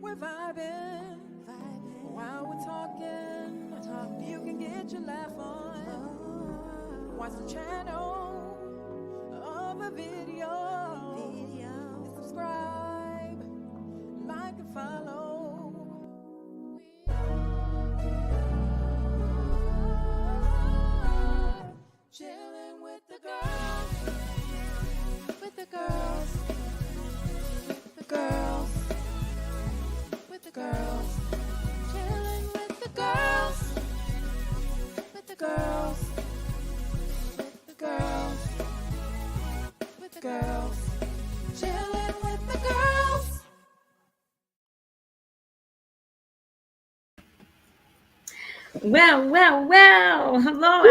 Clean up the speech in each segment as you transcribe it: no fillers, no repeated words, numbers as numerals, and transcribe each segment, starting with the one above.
we're vibing. While we're talking, you can get your laugh on. Watch the channel of a video. And subscribe, like and follow. Chillin' with the girls. With the girls. The girls. With the girls. Chillin' with the girls. With the girls. With the girls. With the girls. Chillin' with the girls. Well. Hello,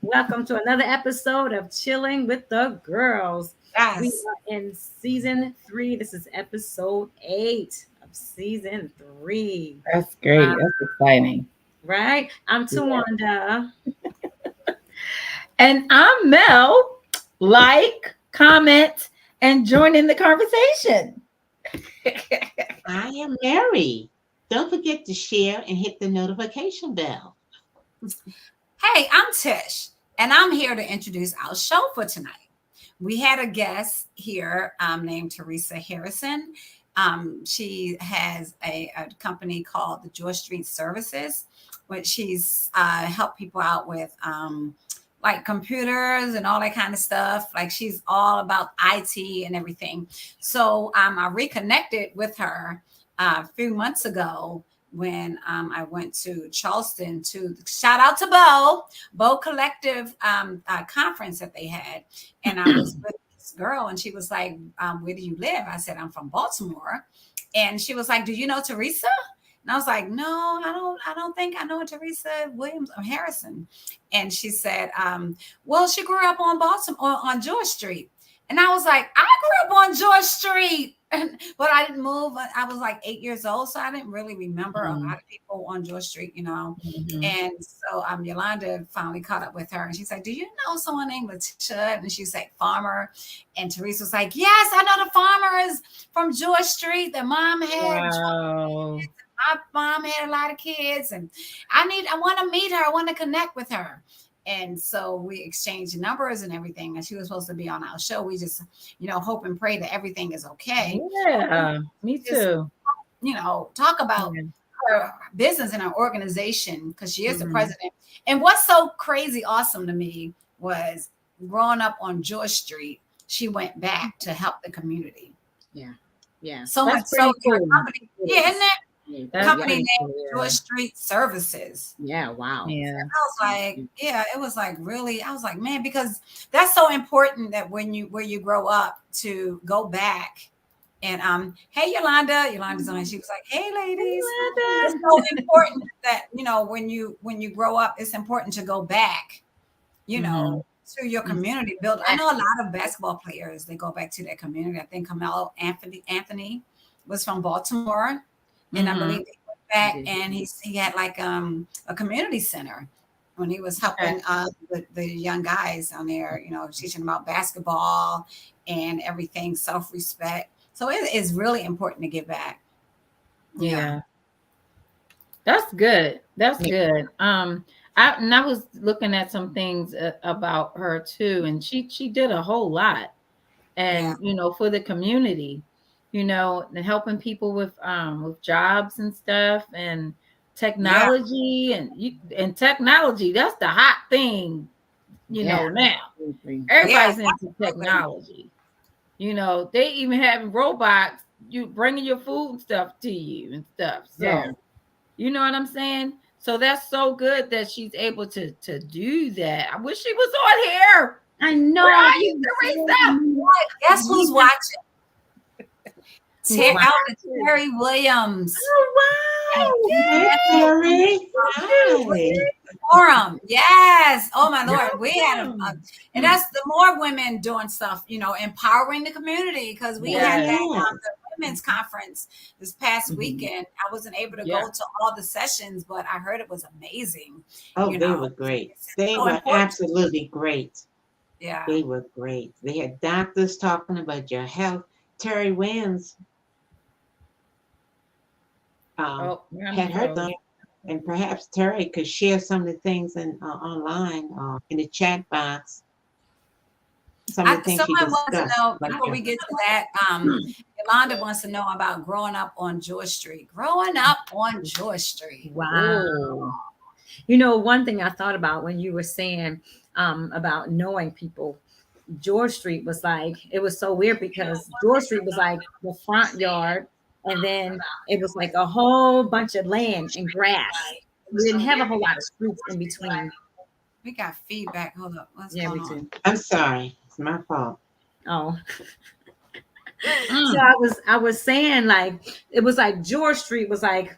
welcome to another episode of Chilling with the Girls. Yes. We are in season 3. This is episode 8 of season 3. That's great. That's exciting. Right? I'm Tawanda. And I'm Mel. Like, comment, and join in the conversation. I am Mary. Don't forget to share and hit the notification bell. Hey, I'm Tish, and I'm here to introduce our show for tonight. We had a guest here named Theresa Harrison. She has a company called the George Street Services, which she's helped people out with like computers and all that kind of stuff. Like she's all about IT and everything. So I reconnected with her a few months ago when I went to Charleston to shout out to Bo Collective conference that they had. And I was with this girl and she was like, where do you live? I said, I'm from Baltimore. And she was like, do you know Theresa? And I was like, no, I don't think I know Theresa Williams or Harrison. And she said, well, she grew up on Baltimore on George Street. And I was like, I grew up on George Street. But I didn't move. I was like 8 years old, so I didn't really remember a lot of people on George Street, you know. And so Yolanda finally caught up with her, and she's like, "Do you know someone named Letitia?" And she's like, "Farmer." And Teresa was like, "Yes, I know the farmer is from George Street. The mom had kids. My mom had a lot of kids, and I want to meet her. I want to connect with her." And so we exchanged numbers and everything. And she was supposed to be on our show. We just, hope and pray that everything is okay. Yeah, me too. Just, talk about her business and her organization because she is the president. And what's so crazy awesome to me was growing up on George Street, she went back to help the community. Yeah. So That's much so, pretty cool. company, isn't it? Company named George Street. Street Services. Yeah, wow. Yeah. I was like, it was like really, I was like, man, because that's so important that where you grow up to go back and hey Yolanda's on. She was like, hey ladies, it's so important that when you grow up, it's important to go back, to your community. Build. I know a lot of basketball players, they go back to their community. I think Carmelo Anthony was from Baltimore. And I believe he went back and he had like a community center when he was helping the young guys on there, teaching about basketball and everything, self-respect. So it is really important to give back. Yeah. That's good. That's good. I was looking at some things about her too, and she did a whole lot, and for the community. And helping people with jobs and stuff and technology and technology. That's the hot thing, now. Everybody's into technology. They even have robots, you bringing your food and stuff to you and stuff. So, you know what I'm saying? So that's so good that she's able to do that. I wish she was on here. I know. Where are you, Theresa? Guess who's watching? Terry Williams. Oh wow! Terry, Forum, yes. Oh my Lord, we had and that's the more women doing stuff, empowering the community because we had that the women's conference this past weekend. I wasn't able to go to all the sessions, but I heard it was amazing. Oh, they were great. They were absolutely great. Yeah, they were great. They had doctors talking about your health. Terry Williams Oh, I'm had her froze. thought, and perhaps Terry could share some of the things in online in the chat box. Some of the things she Someone wants to discussed, know like before we get to that. Yolanda wants to know about growing up on George Street. Growing up on George Street. Wow. Oh, You know, one thing I thought about when you were saying about knowing people, George Street was like, it was so weird because George Street was like the front yard, and then it was like a whole bunch of land and grass. We didn't have a whole lot of streets in between. We got feedback. Hold up. What's Yeah, going me on? too. I'm sorry, it's my fault. Oh, mm, so I was saying like it was like George Street was like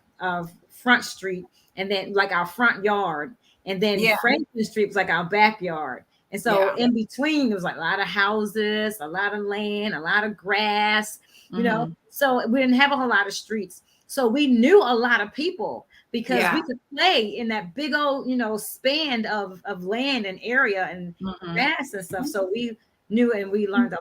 front street, and then like our front yard, and then Yeah. Franklin Street was like our backyard. And so Yeah. in between, there was like a lot of houses, a lot of land, a lot of grass, you know. mhm. So we didn't have a whole lot of streets. So we knew a lot of people because Yeah. we could play in that big old, you know, span of land and area and Mhm. grass and stuff. So we knew and we learned a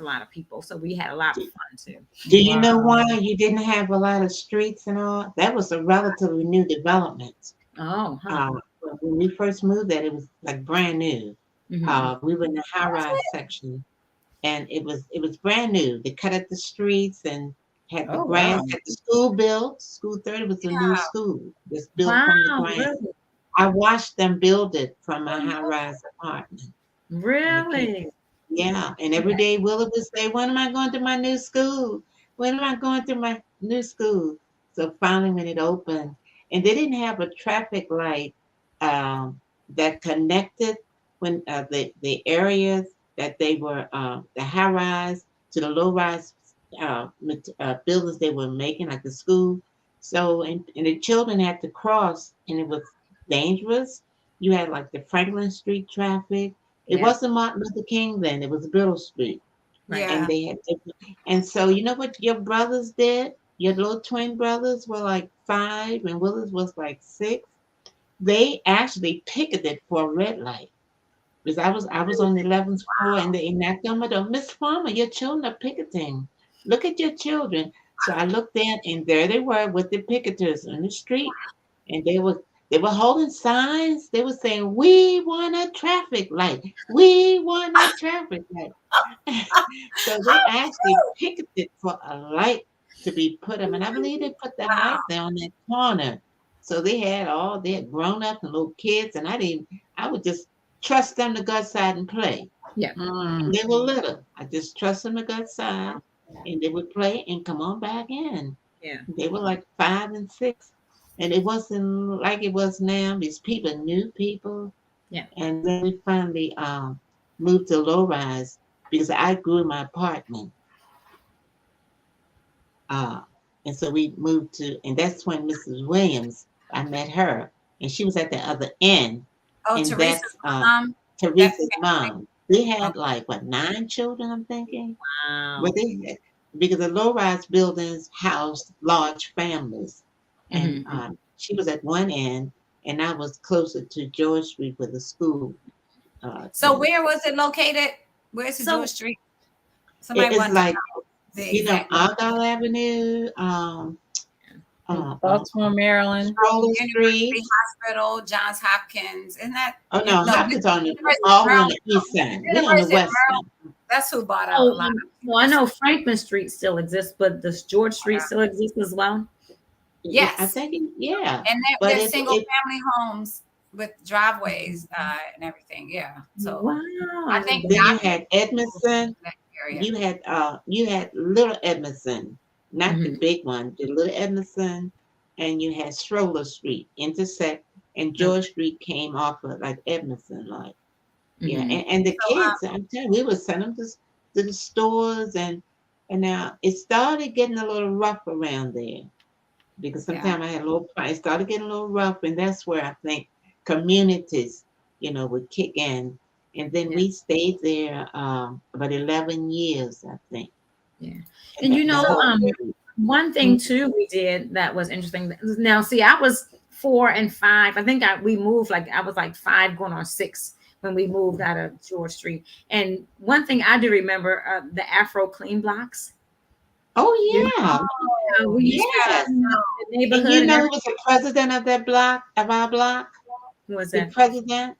lot of people. So we had a lot of fun too. Do you know Wow. why you didn't have a lot of streets and all? That was a relatively new development. Oh, huh. When we first moved there, it was like brand new. Mhm. We were in the high rise section, and it was brand new. They cut up the streets and had the Oh, grass, wow. had the school built. School 30 was a new Yeah. school, just built from the Wow, ground. really? I watched them build it from my high rise apartment. Really? Yeah, and every day Willa would say, "When am I going to my new school? When am I going to my new school?" So finally, when it opened, and they didn't have a traffic light that connected when the areas that they were the high rise to the low rise buildings they were making, like the school. So and the children had to cross, and it was dangerous. You had like the Franklin Street traffic. It Yeah. wasn't Martin Luther King then; it was Biddle Street, Right. and Yeah. they had different. And so you know what your brothers did? Your little twin brothers were like 5, and Willis was like 6. They actually picketed for a red light because I was on the 11th floor, and they knocked on my door. Miss Farmer, your children are picketing. Look at your children. So I looked in, and there they were with the picketers on the street, and they were holding signs. They were saying, "We want a traffic light. We want a traffic light." So they actually picketed for a light to be put up, and I believe they put that Wow. light there on that corner. So they had grown up and little kids, and I would just trust them to go outside and play. Mm. And they were little. I just trust them to go outside, and they would play and come on back in. Yeah. They were like 5 and 6, and it wasn't like it was now. These people knew people, Yeah. and then we finally moved to low rise because I grew in my apartment. Uh, and so we moved to, and that's when Mrs. Williams, I met her, and she was at the other end, Oh, and Teresa's that's mom. Teresa's mom. They had Okay. like what 9 children, I'm thinking. Wow. But they had, because the low-rise buildings housed large families, and Mhm. she was at one end, and I was closer to George Street with the school. So where was it located? Where's the So George Street? Somebody It's wanted to like know the exact Argyle Avenue, Baltimore, Maryland. Stroller University Street. Hospital, Johns Hopkins. Isn't that? Oh no, No, Hopkins on the University of all on Maryland. the east side. We're on the University of west Maryland. side. That's who bought out a Oh, lot. well, I know Franklin Street still exists, but does George Street still exist as well? Yeah, I Yes. think yeah. And But they're it single family homes with driveways and everything. Yeah. So Wow. I think then you Doc had Edmondson. that area. You had Little Edmondson, not the Mhm. big one, the Little Edmondson, and you had Stroller Street intersect, and George Street came off of like Edmondson, like yeah. Mhm. And the So, kids, I'm telling you, we would send them to the stores, and now it started getting a little rough around there because Yeah. sometimes I had a little. It started getting a little rough, and that's where I think communities, would kick in. And then Yeah. we stayed there about 11 years, I think. Yeah. And you The know, whole area. one thing too we did that was interesting. Now, see, I was 4 and 5. I think we moved like I was like 5 going on 6 when we moved out of George Street. And one thing I do remember, the Afro clean blocks. You Oh yeah, know, we used to yes. clean up the And neighborhood you and know who everything. was the president of that block, of our block? Was The that? president,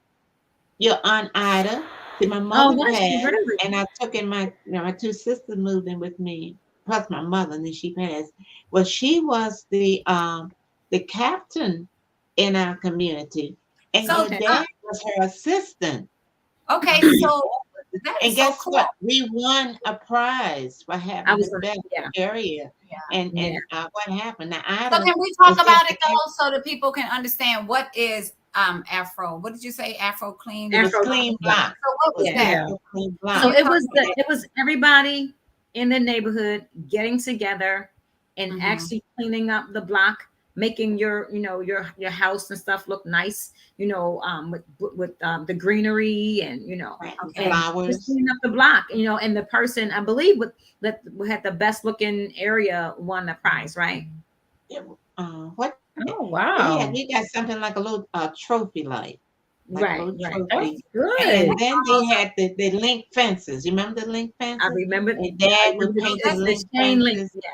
your Aunt Ida. See, my Oh, mother was she passed, really? and I took in my two sisters moved in with me, plus my mother, and then she passed. Well, she was the captain in our community, and So your Okay. dad was her assistant. okay, so that And is so guess cool. what? We won a prize for I having was the gonna, best yeah, area. Yeah. yeah. And what happened? Now So Ida can we was talk just about it though, so that people can understand what is Afro? What did you say? Afro clean? it was Afro clean clean block. block. So what It was was Yeah. that? Yeah. Afro clean Can So block. you talk? it was everybody in the neighborhood getting together and Mhm. actually cleaning up the block, making your, you know, your house and stuff look nice, you know, with the greenery and, you know, Planting Okay. and just flowers. cleaning up the block, you know. And the person, I believe, with that had the best looking area won the prize, right? What Oh yeah, wow. we got something like a little trophy like a Right, little right. That's trophy. good. And then they had the link fences. You remember the link I fences? remember. And I Dad would remember paint the That's the link chain link. fences. Yeah.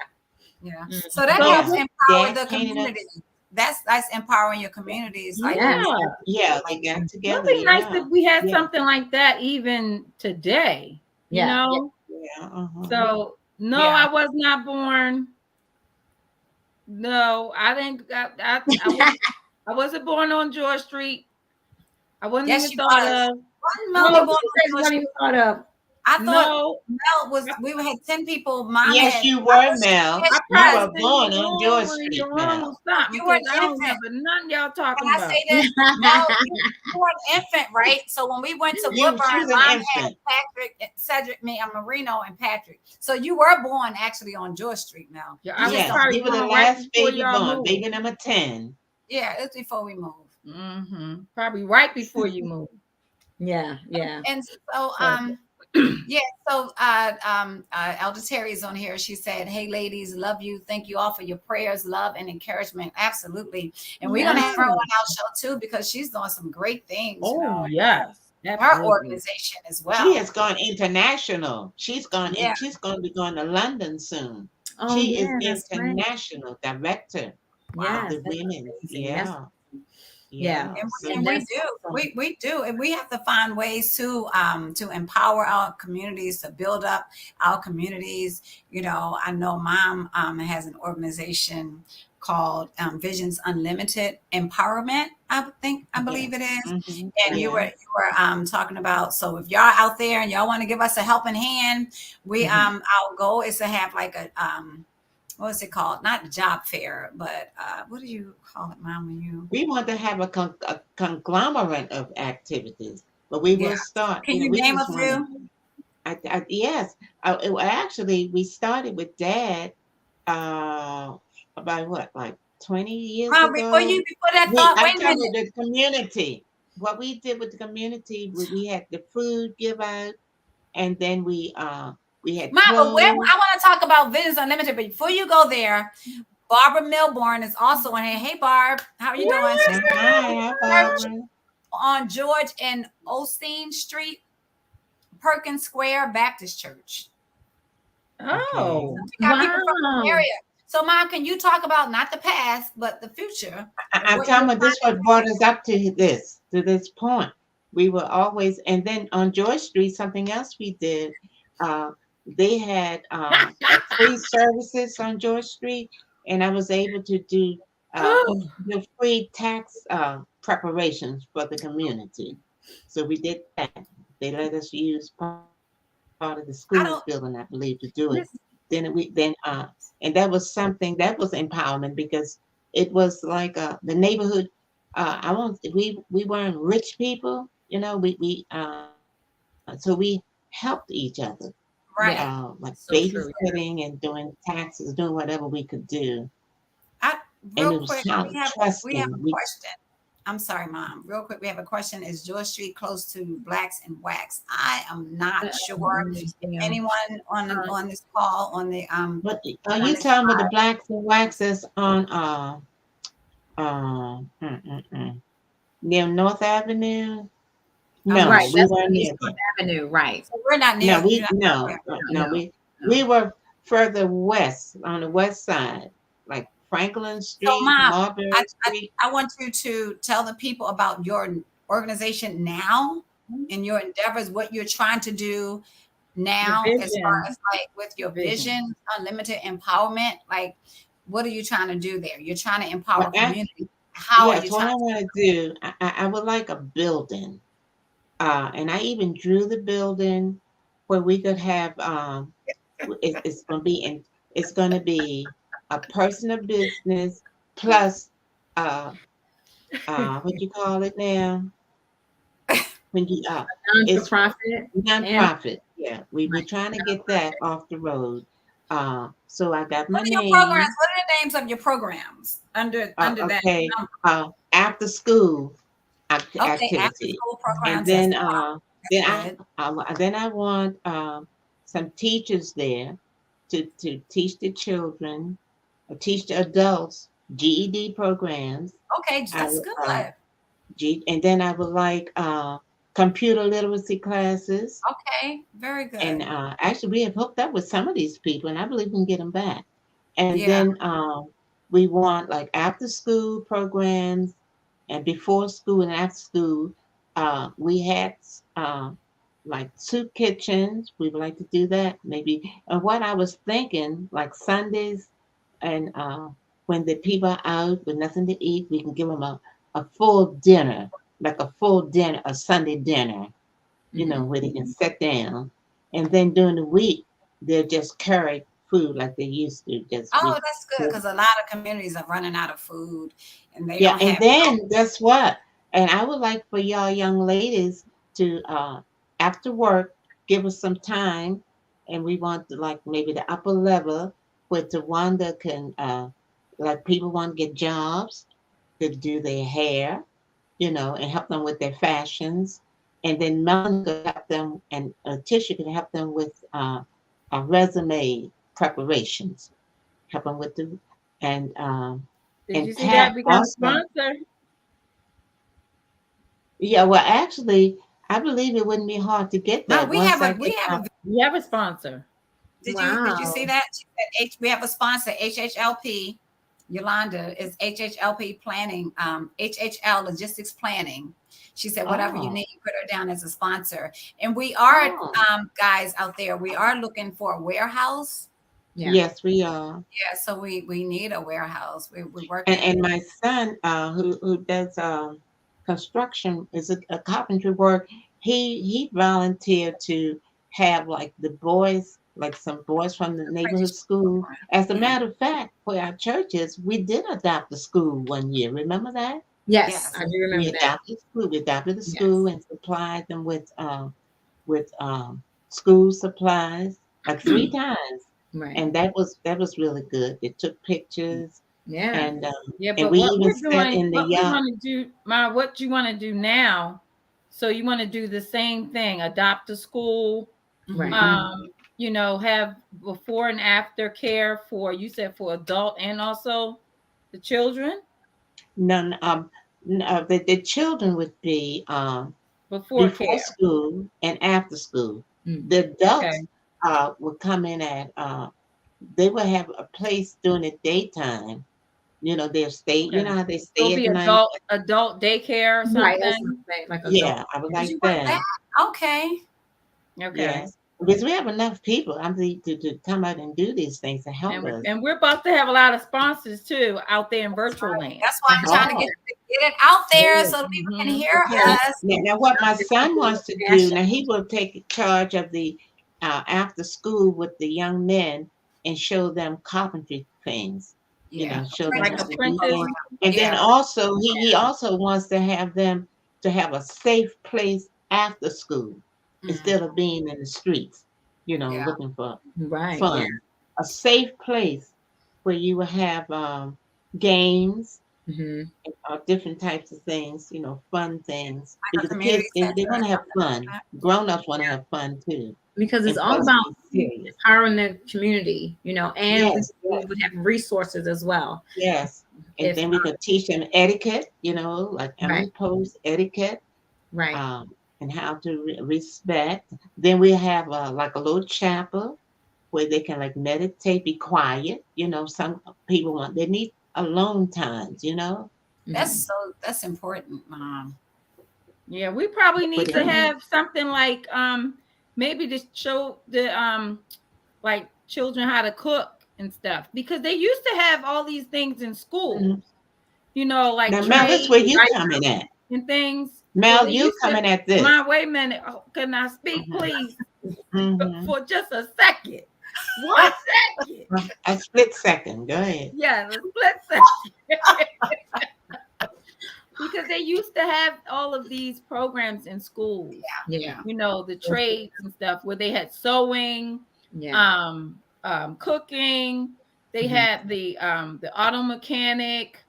Yeah. Mm. So that So helps Yeah, what, empower Dad the painted us. community. That's empowering your communities, like yeah. when we Yeah, they got It'd together. be nice Yeah, if we had yeah, something like that even today, you Yeah. Yeah. know? yeah. Uh-huh. So no, yeah. I was not born. No, I didn't I wasn't born on George Street. I wasn't Yes, even she thought was. of. Wasn't Melody Oh, born she on said George what Street? you thought of. I thought No, Mel was. We had 10 people. Mom Yes, had. you I were, thought she Mel. had I You pressed us. were in your born on George room and Street, your room will Mel. stop me You were because an I don't infant. remember none y'all Can talking I about. say this? Mel, you were an infant, right? So when we went to She Woodburn, was an Mom had infant. Patrick, Cedric, me, and Marino, and Patrick. So you were born actually on George Street, Mel. Yeah, You I just was Yes, don't. probably you were the born right last before baby y'all born, moved. baby number 10. Yeah, it's before we moved. Probably right before you moved. Yeah. Yeah. And so, So yeah. So, Elder Terry is on here. She said, "Hey, ladies, love you. Thank you all for your prayers, love, and encouragement. Absolutely. And we're gonna yeah. have her on our show too because she's doing some great things. You Oh know, yes, her absolutely. organization as She well. has gone international. Yeah. She's going to be going to London soon. Oh She is yeah, that's right. international director of Wow. Yes, the that's women. amazing. That's Yeah, yeah. yeah. And, So and we That's do, awesome. we do, and we have to find ways to empower our communities, to build up our communities. You know, I know Mom has an organization called Visions Unlimited Empowerment. I believe it is. hmm And Yeah. yeah. you were talking about, so if y'all out there and y'all want to give us a helping hand, we Mhm. our goal is to have like a what's it called? Not job fair, but what do you call it, Mom? When you We want to have a conglomerate of activities, but we yeah. will start. Can you We name a just want to. few? Yes. Actually, we started with Dad uh, about what, like 20 years Mom, ago. before that thought, I'm wait a talking minute. about the community. What we did with the community, we had the food give out, and then we had Mom, but where I clothes. want to talk about Visions Unlimited, but before you go there, Barbara Milborn is also on here. Hey Barb, how are you doing? She's Hi, church Barbara. on George and Osteen Street, Perkins Square Baptist Church. Okay. Oh, We got people from the Wow. area. So, Mom, can you talk about not the past, but the future? I'm What talking you're about this what brought us up to this point. We were always, and then on George Street, something else we did. Uh, they had free services on George Street, and I was able to do oh, the free tax preparations for the community. So we did that. They let us use part of the I school don't building, I believe, to do it. Listen, And that was something that was empowerment because it was like the neighborhood. I won't. We weren't rich people, you know. So we helped each other, yeah. right. like So true. Yeah. babysitting and doing taxes, doing whatever we could do. I And real it was quick, we have trusting. a question. I'm sorry, Mom. Real quick, we have a question. Is George Street close to Blacks and Wax? I am not sure. If Yeah. anyone on this call on the What are on you this talking about? The blacks and waxes on uh, mm, mm, mm, near North Avenue? No, Right. we That's weren't East near North there. Avenue. Right. So we're not No, near. You're we not no, near. no, No. No. we were further west on the west side, like Franklin So, Street, Mom, Marbury Street. I want you to tell the people about your organization now and your endeavors, what you're trying to do Your now, as far vision. as like with your Vision. vision, unlimited empowerment. Like, what are you trying to do there? You're trying to Well, empower community. How are yes, you what trying I to? want to do, I would like a building, and I even drew the building where we could have. It's going to be it's going to be a personal business plus uh what you call it now when you Non for it's profit. And nonprofit. Yeah, we're right. trying to get that off the road. So I got What my are your programs? name. What are the names of your programs under that Okay. number? After school Okay, after activity, school and programs. then That's good. then I want some teachers there to teach the children, or teach the adults GED programs. Okay, I that's would, good. And then I would like computer literacy classes. Okay, very And good. actually, we have hooked up with some of these people, and I believe we can get them back. And Yeah. then we want like after school programs and before school and after school. We had like soup kitchens. We would like to do that maybe. And what I was thinking, like Sundays and when the people are out with nothing to eat, we can give them a full dinner, like a full dinner, a Sunday dinner, where they can sit down. And then during the week, they'll just carry food like they used to. Oh, that's good because a lot of communities are running out of food and they Yeah, don't and have. then guess what? And I would like for y'all young ladies to after work give us some time, and we want to like maybe the upper level where Tawanda can like people want to get jobs to do their hair, and help them with their fashions, and then Melanie could help them, and Tisha could help them with resume preparations, help them with the and Did you and see that? Pat We got a also. sponsor. Yeah, well, actually, I believe it wouldn't be hard to get No, that once I we get have my. a. We have a sponsor. Did you see Wow. that? She said we have a sponsor, HHLP. Yolanda is HHLP planning, HHL logistics planning. She said, whatever you Oh, need, put her down as a sponsor. And we are, oh, guys out there, we are looking for a warehouse. Yeah. yes, we are. Yeah, so we need a warehouse. We're And working. and my son, who does construction, is a carpentry work. He volunteered to have like the boys, like some boys from the neighborhood school. As a Mhm. matter of fact, for our churches, we did adopt the school one year. Remember that? Yes, Yes. I do We remember that. adopted school. We adopted the school Yes. and supplied them with school supplies like three times, Right. and that was really good. They took pictures, Yeah. and Yeah, and but we what even we're sat doing, in the what we yard. want to do, Ma, what you want to do now. So you want to do the same thing, adopt a school, Right. Mhm. have before and after care for, you said for adult and also the children None no, the children would be before before care. school and after school. Mm. The adults Okay. would come in at they would have a place during the daytime. They'll stay. You Okay. know how they So it'll stay at be night. adult daycare or Right. That's something. something like adult. Yeah, I would Yeah. Did you like want that. that? Okay. Okay. Yes, because we have enough people. I mean, to come out and do these things and help And us. and we're about to have a lot of sponsors too out there in That's virtual right. land. That's why I'm trying to Oh, get it out there good. so that people can Hmm. hear Okay. us. Now, what my son People with wants to do, passion. now he will take charge of the after school with the young men and show them carpentry things. Yeah. Show them Like how to do apprentice. things. And then Yeah. also he also wants to have them to have a safe place after school Mm, instead of being in the streets, yeah. looking for Right. Yeah. fun. A safe place where you will have games Hmm. different types of things, fun things. Like a Because the community kids, they center or want to have something fun. like Grown-ups want to have fun too. Because it's And all plus about be serious. empowering the community, and Yes, we yes, would have resources as well. yes. And If then we could teach them etiquette, like right, Emily Post etiquette. right. Um, and how to respect. Then we have like a little chapel where they can like meditate, be quiet. Some people they need alone times. That's Mhm. so that's important, Mom. Yeah, we probably But need to have something like maybe to show the like children how to cook and stuff, because they used to have all these things in school, Mhm. like Now, Mel, trade that's where you right, coming at. and things. So Mel, they you used to. coming at this. My wait a minute, can I speak, Mhm. please, Mhm. for just a second? 1 second. A split second. Go ahead. Yeah, the split second. Because they used to have all of these programs in schools, Yeah. the trades and stuff, where they had sewing, Yeah. cooking. They Mhm. had the auto mechanic,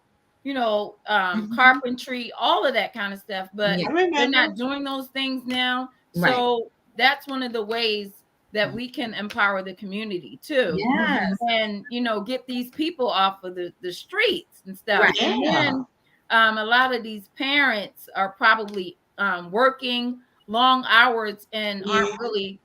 Mhm. carpentry, all of that kind of stuff. But Yeah. I they're remember. not doing those things now. Right. So that's one of the ways that we can empower the community too, Yes. and get these people off of the streets and stuff. Right. And Yeah. then a lot of these parents are probably working long hours and Yeah. aren't really,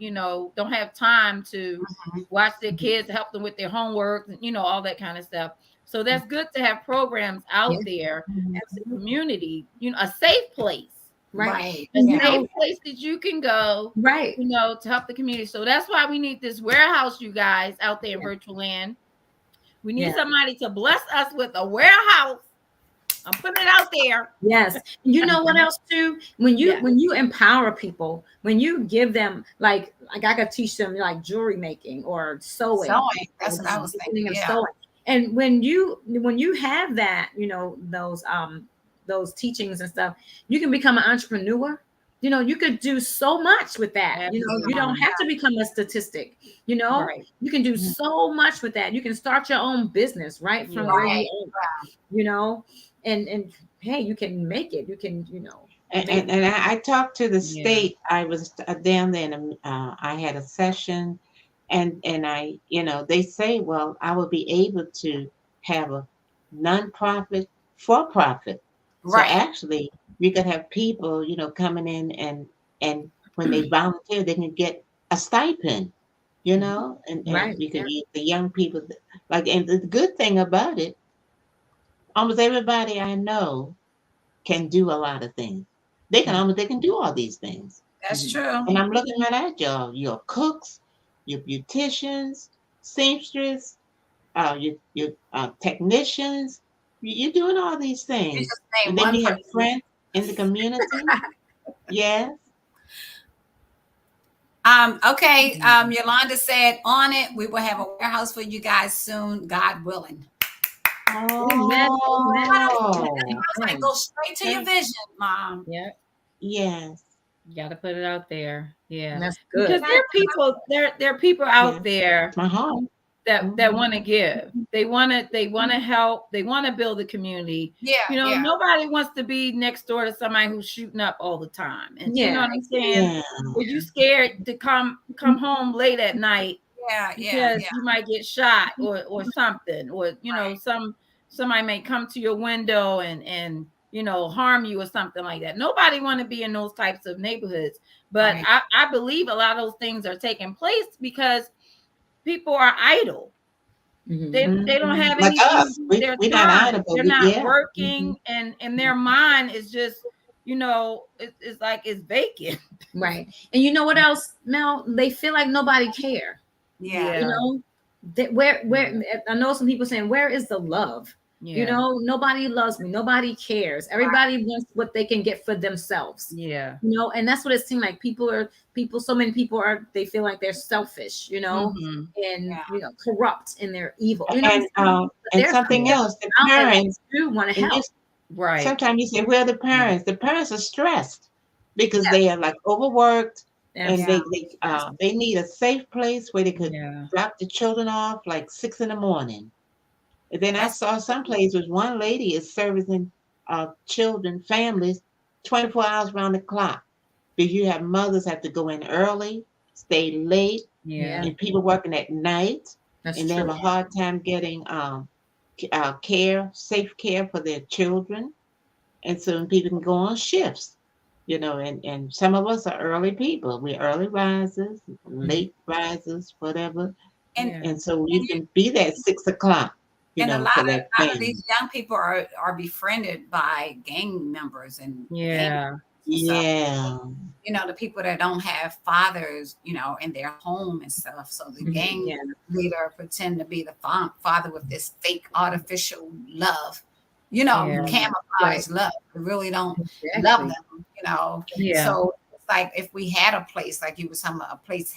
don't have time to watch their kids, help them with their homework, all that kind of stuff. So that's good to have programs Yeah. out there Mhm. as a community, a safe place, Right. Right. a And you Yeah. safe know, place that you can go, right. to help the community. So that's why we need this warehouse, you guys, out there in Yeah. virtual land. We need Yeah. somebody to bless us with a warehouse. I'm putting it out there. Yes. You know what else too? When you Yeah. when you empower people, when you give them like I could teach them like jewelry making or sewing, Sewing. That's or what I the was thinking. beginning of Yeah. sewing. And when you have that, those teachings and stuff, you can become an entrepreneur. You could do so much with that. You don't Absolutely. have to become a statistic. Right. You can do so much with that. You can start your own business right from where Yeah. you Right. are, and hey, you can make it. You can, And, make and, and I talked to the Yeah. state. I was down there, and I had a session, and they say, well, I will be able to have a nonprofit for profit. So Right. actually, we could have people, coming in, and when they volunteer, they can get a stipend, and right. we can use the young people. Like, and the good thing about it, almost everybody I know can do a lot of things. They can do all these things. That's Mhm. true. And I'm looking at your cooks, your beauticians, seamstress, your technicians. You're doing all these You things. just And named then one you have person. friends in the community. Yes. Okay. Yolanda said on it. We will have a warehouse for you guys soon, God willing. Amen. Amen. Oh, I was like, Amen. go straight to your Okay. vision, Mom. Yeah. yes. You got to put it out there. Yeah. That's Because good. there are people out Yes. there It's my heart. that Mhm. want to give. They want to help. They want to build a community. Yeah. Yeah. Nobody wants to be next door to somebody who's shooting up all the time. And you know Yeah. what I'm saying? Yeah. Or you scared to come home late at night Yeah. Yeah. because Yeah. you might get shot or something, or somebody may come to your window and harm you or something like that. Nobody want to be in those types of neighborhoods. But Right. I believe a lot of those things are taking place because people are idle. They Mhm. don't have Like anything to us, do with we their we're not time. idle, but They're we not yeah. working, and their mind is just it's like it's vacant. Right. And you know what else, Mel? They feel like nobody care. Yeah. You know, where I know some people saying, where is the love? Yeah. Nobody loves me. Nobody cares. Everybody wants what they can get for themselves. Yeah. And that's what it seemed like. So many people they feel like they're selfish, Mm-hmm. and Yeah. corrupt and they're evil. You know what And I'm saying? But and there's something people else, the out there that parents, do want to and you help. Right. sometimes you say, where are the parents? The parents are stressed because they are like overworked, and Absolutely. they need a safe place where they could Yeah. drop the children off like 6 in the morning. And then I That's saw some places one lady is servicing children, families, 24 hours around the clock. Because you have mothers have to go in early, stay late, Yeah. and people working at night, That's and they have true. a hard time getting safe care for their children. And so people can go on shifts. and some of us are early people. We're early risers, late risers, whatever. and Yeah. And so and you you can be there at 6 o'clock, and a for that lot of these family. young people are befriended by gang members and gang Yeah. and stuff. Yeah. The people that don't have fathers, in their home and stuff. So the gang Yeah. leader pretend to be the father with this fake artificial love, Yeah. camouflage love. They really don't love Exactly. them. Yeah. So it's like if we had a place, like you were talking about, a place,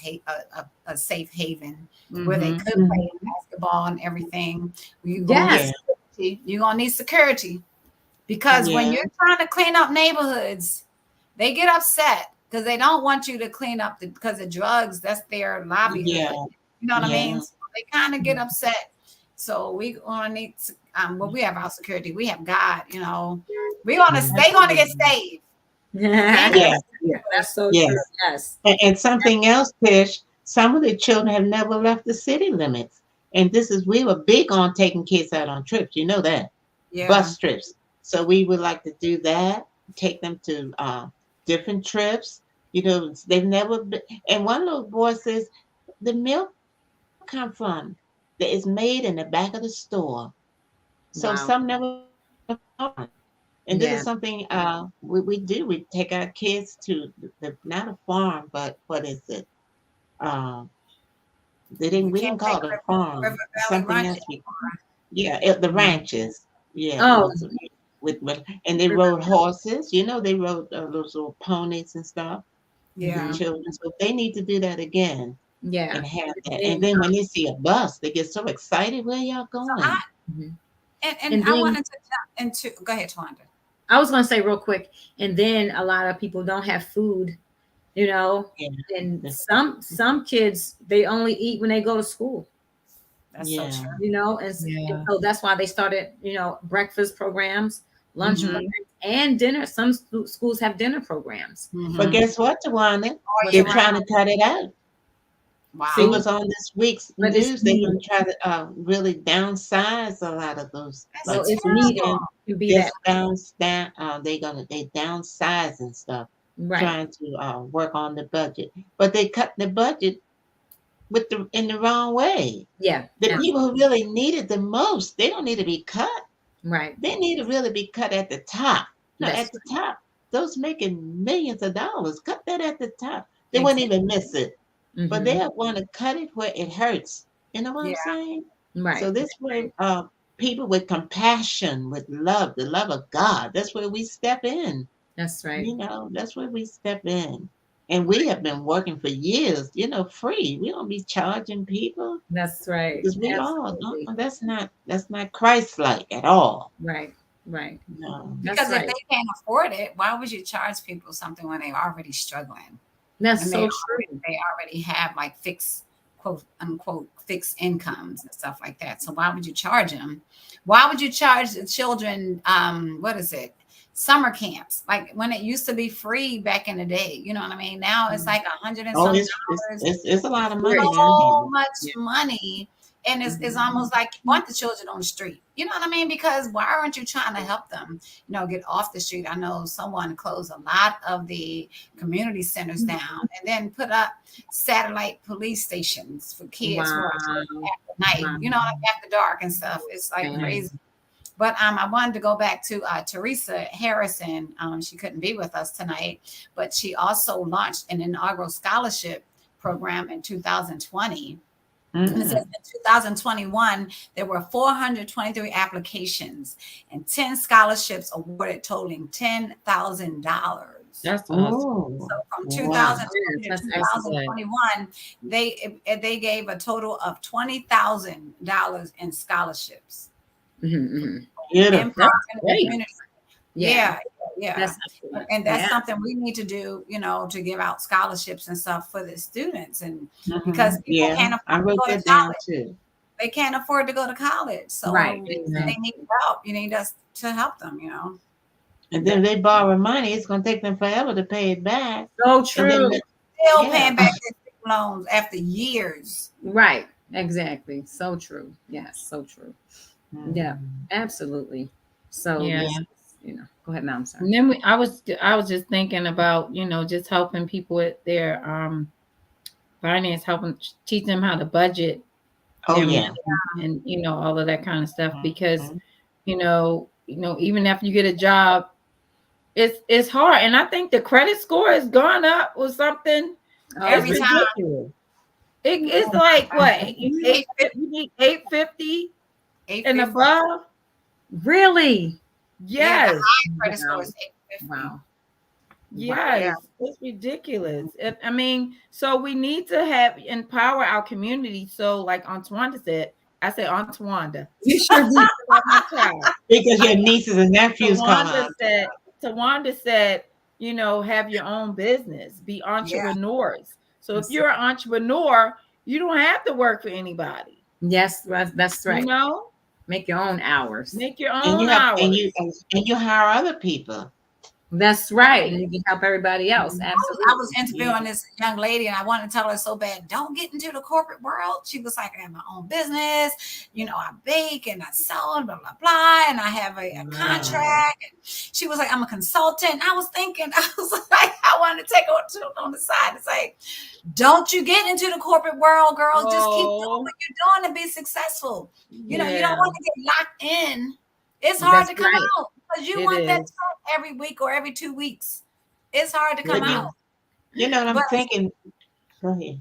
a safe haven where they Mhm. could play basketball and everything, you're gonna Yes. need security. You're gonna need security because when Yeah. you're trying to clean up neighborhoods, they get upset because they don't want you to clean up because of drugs. That's their livelihood. Yeah. You know what I mean? Yeah. So they kind of get upset. So we gonna need to, we have our security. We have God. We're gonna stay gonna get saved. Yeah. Yeah. That's so true. Yes. Yes. And something else, Tish, some of the children have never left the city limits. And we were big on taking kids out on trips. You know that. Yeah. Bus trips. So we would like to do that, take them to different trips. They've never been. And one little boy says, the milk come from that is made in the back of the store. So some Wow. never farm. And this is Yeah. something we do. We take our kids to not a farm, but what is it? Uh, You we can't didn't take call it a River farm. Valley Something Ranch else. anymore. Yeah, the ranches. Yeah, Oh, and they River- rode horses. They rode those little ponies and stuff. The Yeah. mhm. children, so they need to do that again Yeah. and have that. And And then when they see a bus, they get so excited. Where y'all So I going? mhm. and And I then wanted to jump into. Go ahead, Tawanda. I was going to say real quick, and then a lot of people don't have food, you know, Yeah, and the- some kids they only eat when they go to school, That's so yeah, true. and Yeah. so that's why they started, breakfast programs, lunch hmm programs, and dinner. Some schools have dinner programs. But Mm-hmm. guess what, Tawana? All What's year They're that? trying round. to cut it out. It Wow. See, was on this week's but it's news. They're needed. going to try to really downsize a lot of those, That's So like it's terrible. needed to be just that down. They downsize and stuff, right. trying to work on the budget. But they cut the budget in the wrong way. Yeah, The people absolutely. who really need it the most, they don't need to be cut. Right. They need to really be cut at the top. No, That's at the top. Those making millions of dollars, cut that at the top. They wouldn't exactly. even miss it. But Hmm. they want to cut it where it hurts. You know what Yeah. I'm saying? So Right. this way, people with compassion, with love, the love of God, that's where we step in. That's right. That's where we step in. And we have been working for years, free. We don't be charging people That's right. because we all. Absolutely. That's not Christ-like at all. Right. Right. No. That's Because if right. they can't afford it, why would you charge people something when they're already struggling That's and so true. they already have like fixed, quote unquote, fixed incomes and stuff like that? So why would you charge them? Why would you charge the children? What is it? Summer camps, like when it used to be free back in the day. You know what I mean? Now it's like 100 and Oh, some it's dollars. it's a lot of money Very now. So much Yeah. money. And it's Mhm. almost like you want the children on the street. You know what I mean? Because why aren't you trying to help them, get off the street? I know someone closed a lot of the community centers down and then put up satellite police stations for kids who Wow. are after night, Wow. like after dark and stuff. It's like Right. crazy. But I wanted to go back to Theresa Harrison. She couldn't be with us tonight, but she also launched an inaugural scholarship program in 2020. And it says Mhm. in 2021, there were 423 applications and 10 scholarships awarded, totaling $10,000. That's awesome. Oh, So from wow. 2020 to That's excellent. 2021, they gave a total of $20,000 in scholarships, Mhm. Beautiful. empowering That's the great. community. Yeah. Yeah. That's excellent. And that's Yeah. something we need to do, to give out scholarships and stuff for the students. And Mhm. because people Yeah, can't I afford to wrote go to that down college. too. They can't afford to go to college. So Right. Yeah. they need help. You need us to help them. And then they borrow money, it's gonna take them forever to pay it back. So And true. then Still yeah. paying back their student loans after years. Right. Exactly. So true. Yes. So true. Yeah. Mhm. Absolutely. So Yeah. Go ahead, Mel. I'm sorry. And then I was just thinking about, just helping people with their finance, helping teach them how to budget Oh their yeah. money and all of that kind of stuff, because Mhm. even after you get a job, it's hard. And I think the credit score has gone up or something. It's Every time. ridiculous. It's like what? You need 850 and 850. above? Really? Yeah, the Yes. high credit score is 850. Wow. Yes, Yeah. it's ridiculous. I mean, so we need to empower our community. So, like Antoine said, I say Antoine. You sure did. My child. Because your nieces and nephews call Tawanda out. said, have your own business, be entrepreneurs. So if you're an entrepreneur, you don't have to work for anybody. Yes, that's right. Make your own hours. Make your And own you have hours. and you hire other people. That's right. And you can help everybody else. Absolutely. I was interviewing this young lady and I wanted to tell her so bad, don't get into the corporate world. She was like, I have my own business. I bake and I sew and blah, blah, blah. And I have a contract. And she was like, I'm a consultant. I was thinking, I wanted to take her on the side and say, don't you get into the corporate world, girl. Just keep doing what you're doing and be successful. You don't want to get locked in. It's hard to come out. Because you want that check every week or every 2 weeks. It's hard to come out. You know what I'm thinking? Go ahead.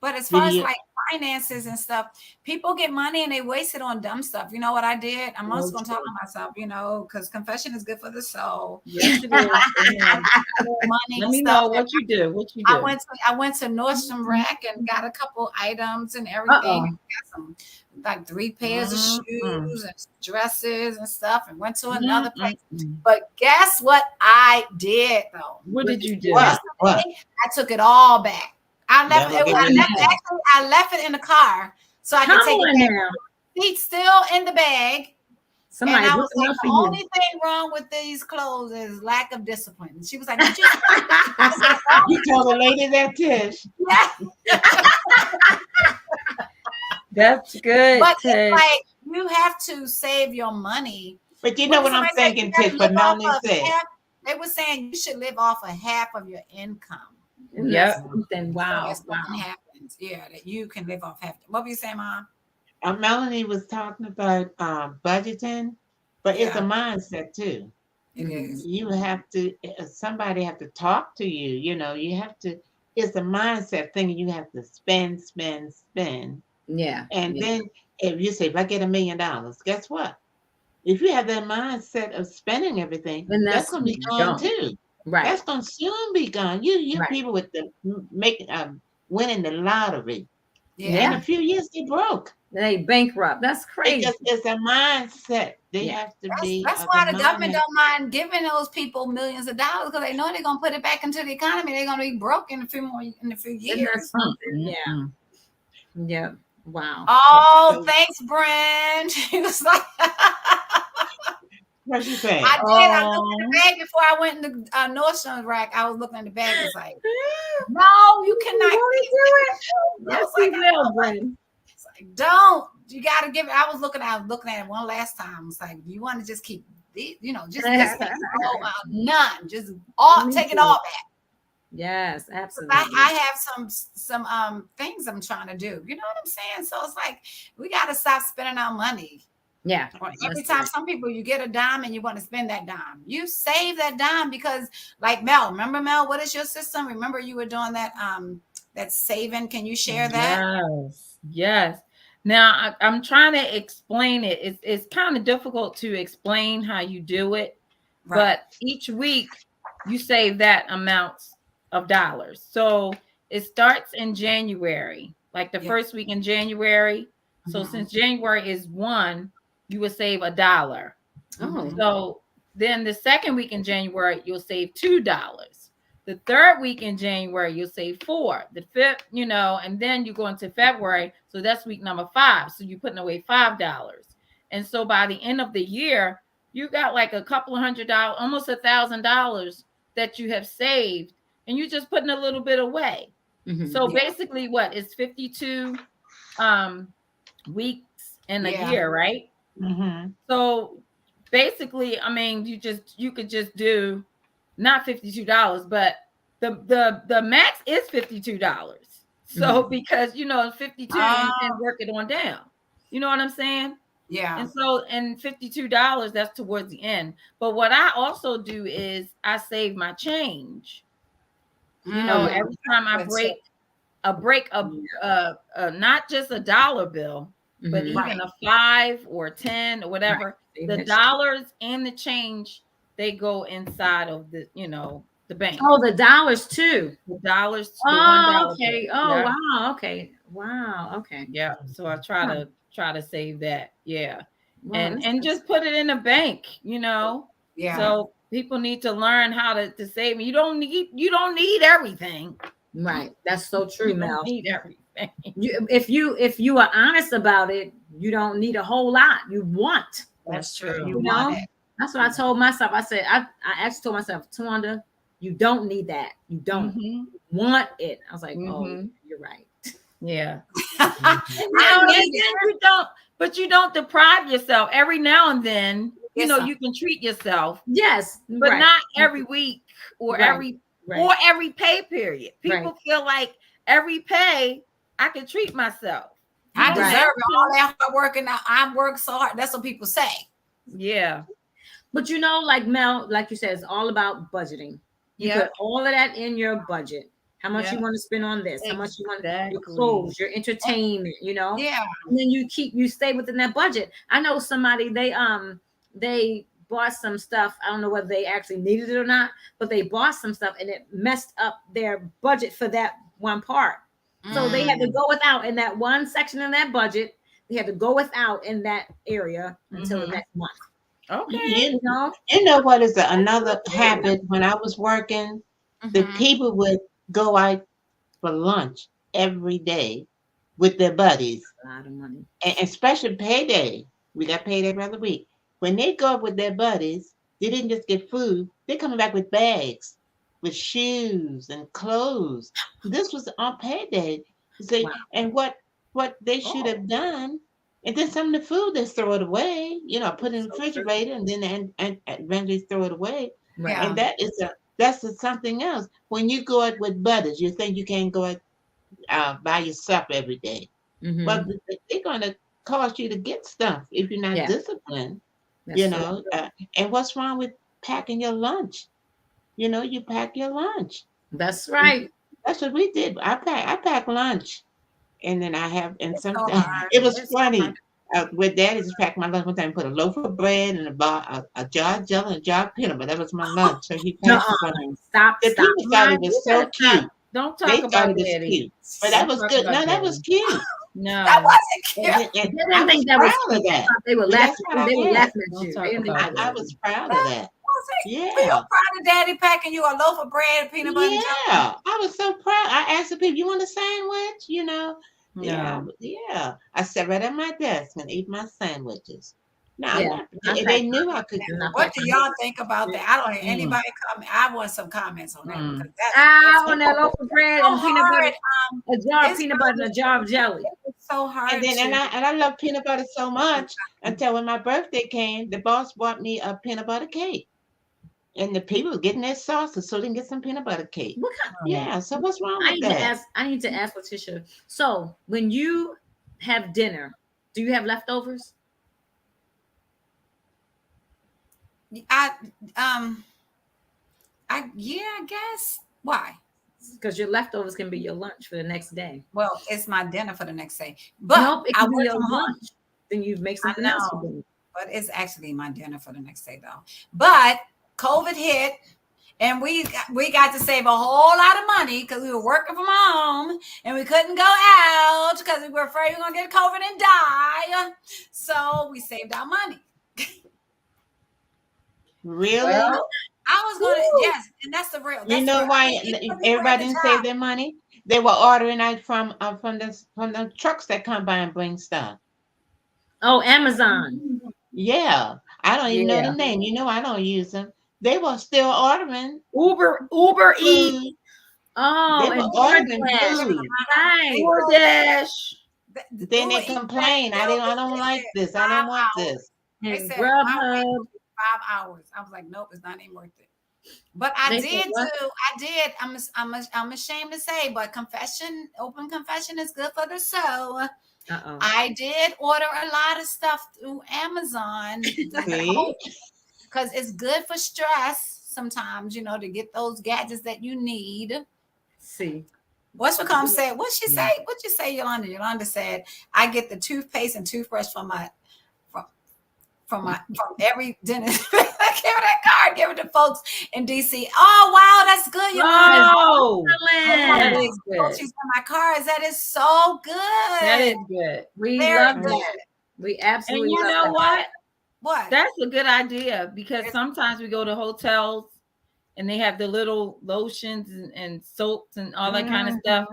But as far as like finances and stuff, people get money and they waste it on dumb stuff. You know what I did? I'm also going to talk to myself, because confession is good for the soul. Yes, it is. Money. Let me know what you do. I went to Nordstrom Rack and got a couple items and everything. Got some like 3 pairs of shoes and dresses and stuff, and went to another place. But guess what I did though? What did you do? What? I took it all back. I left it in the car so I could take it back. Feet still in the bag. Somebody and I was like, the only thing wrong with these clothes is lack of discipline. She was like, you told the lady that, Tish. Yeah. That's good. But it's like you have to save your money. But you know what I'm thinking, Tish, but Melanie said. They were saying you should live off of half of your income. Yep. Then wow. So something happens. Yeah, that you can live off half. What were you saying, Mom? Melanie was talking about budgeting, but it's a mindset too. It is. You have to. Somebody have to talk to you. You have to. It's a mindset thing. You have to spend. Yeah. And then if you say, if I get $1 million, guess what? If you have that mindset of spending everything, then that's going to be gone too. Right. That's going to soon be gone. You people with the winning the lottery. Yeah. In a few years, they broke. They bankrupt. That's crazy. It's a mindset. They have to be. That's why the government don't mind giving those people millions of dollars, because they know they're going to put it back into the economy. They're going to be broke in a few years. Yeah. Yeah. Wow. Oh, thanks, Brent. She was like, what'd you say? I did. I looked in the bag before I went in the Nordstrom Rack. I was looking in the bag. It's like, no, you cannot do it. Yes, we will, Brent. It's like, don't. You got to give it. I was looking at it one last time. It's like, you want to just keep, just none. Just take it all back. Yes, absolutely. I have some things I'm trying to do. You know what I'm saying? So it's like we got to stop spending our money. Yeah. Every time, some people, you get a dime and you want to spend that dime. You save that dime because, like Mel, remember Mel? What is your system? Remember you were doing that saving? Can you share that? Yes. Now I'm trying to explain it. It's kind of difficult to explain how you do it, but each week you save that amount of dollars. So it starts in January, like the first week in January. So since January is 1, you will save $1. So then the second week in January, you'll save $2. The third week in January, you'll save $4. The fifth, and then you go into February. So that's week number 5. So you're putting away $5. And so by the end of the year, you got like a couple of $100, almost $1,000 that you have saved. And you're just putting a little bit away. So basically it's 52 weeks in a year, right? So basically, I mean, you could just do not $52, but the max is $52. So because 52, and then work it on down. You know what I'm saying? Yeah. And so, and $52, that's towards the end. But what I also do is I save my change. Every time I break a not just a dollar bill, but even a 5 or 10 or whatever, the dollars and the change, they go inside of the bank. Oh, the dollars too. The dollars. The Oh, okay. bill. Oh, Yeah. wow. Okay. Wow. Okay. Yeah. So I try to save that. Yeah. Wow, And just put it in a bank, Yeah. So people need to learn how to save. You don't need everything. right. That's so true, You Mel. don't need everything. If you are honest about it, you don't need a whole lot. You want. That's true. You know? That's what I told myself. I said, I actually told myself, Tawanda, you don't need that. You don't want it. I was like, oh, you're right. Yeah. I But you don't deprive yourself. Every now and then, you can treat yourself. Yes, but not every week or every pay period. People feel like every pay I can treat myself. I deserve all that hard work, and I work so hard. That's what people say. Yeah. But like Mel, like you said, it's all about budgeting. You put all of that in your budget. How much you want to spend on this? How much you want your clothes, your entertainment, Yeah. And then you stay within that budget. I know somebody, they bought some stuff. I don't know whether they actually needed it or not, but they bought some stuff and it messed up their budget for that one part. So they had to go without in that one section in that budget. They had to go without in that area until the next month. Okay. You know what is another habit? When I was working, the people would go out for lunch every day with their buddies. A lot of money. And especially payday. We got paid every other week. When they go up with their buddies, they didn't just get food. They're coming back with bags, with shoes and clothes. This was on payday. See, and what they should have done, and then some of the food, they throw it away, put it in the refrigerator and then and eventually throw it away. Right. And that's something else. When you go out with buddies, you think you can't go out by yourself every day. But they're going to cause you to get stuff if you're not disciplined. And what's wrong with packing your lunch? You pack your lunch. That's right. That's what we did. I pack lunch, and then sometimes it was funny. With Daddy just packed my lunch one time, put a loaf of bread and a jar of jelly and a jar of peanut butter. That was my lunch. So he packed it. Stop. People thought it was so cute. Don't talk about Daddy. But that was good. No, that was cute. No, that wasn't cute. And I was proud of that. They were laughing. They were laughing at you. I was proud of that. Yeah. We were proud of Daddy packing you a loaf of bread and peanut butter. Yeah, I was so proud. I asked the people, "You want a sandwich?" Yeah. I sat right at my desk and ate my sandwiches. They knew I could. What do y'all think about that? I don't hear anybody comment. I want some comments on that. On that loaf of bread and peanut butter, a jar of peanut butter and a jar of jelly. It's so hard. And I love peanut butter so much until when my birthday came, the boss bought me a peanut butter cake. And the people were getting their sauces so they can get some peanut butter cake. So what's wrong with that? I need to ask Letitia. So when you have dinner, do you have leftovers? I guess. Why? Because your leftovers can be your lunch for the next day. Well, it's my dinner for the next day. But nope, it can be your lunch. Lunch. Then you make something else for dinner. But it's actually my dinner for the next day, though. But COVID hit, and we got to save a whole lot of money because we were working from home, and we couldn't go out because we were afraid we were going to get COVID and die. So we saved our money. Really? Well, I was going to, yes, and that's the real. You know why everybody didn't save their money? They were ordering out from the trucks that come by and bring stuff. Oh, Amazon. Yeah, I don't even know the name. I don't use them. They were still ordering Uber Eats. Oh, they were ordering food. DoorDash. Then they complain. I don't like this. I don't want this. And Grubhub. 5 hours. I was like, nope, it's not even worth it. But I They said did what? do. I did. I'm ashamed to say, but confession, open confession, is good for the soul. Uh-oh. I did order a lot of stuff through Amazon See? because it's good for stress sometimes, to get those gadgets that you need. See. What's McComb said? What she say? What you say, Yolanda? Yolanda said, I get the toothpaste and toothbrush from every dentist. Give that card, give it to folks in DC. Oh wow, that's good, Yolanda. Oh, that Excellent. is good. She's on my cards. That is so good. That is good. We Very love good. that. We And absolutely you love know that. what? What? That's a good idea because sometimes we go to hotels and they have the little lotions and soaps and all that kind of stuff.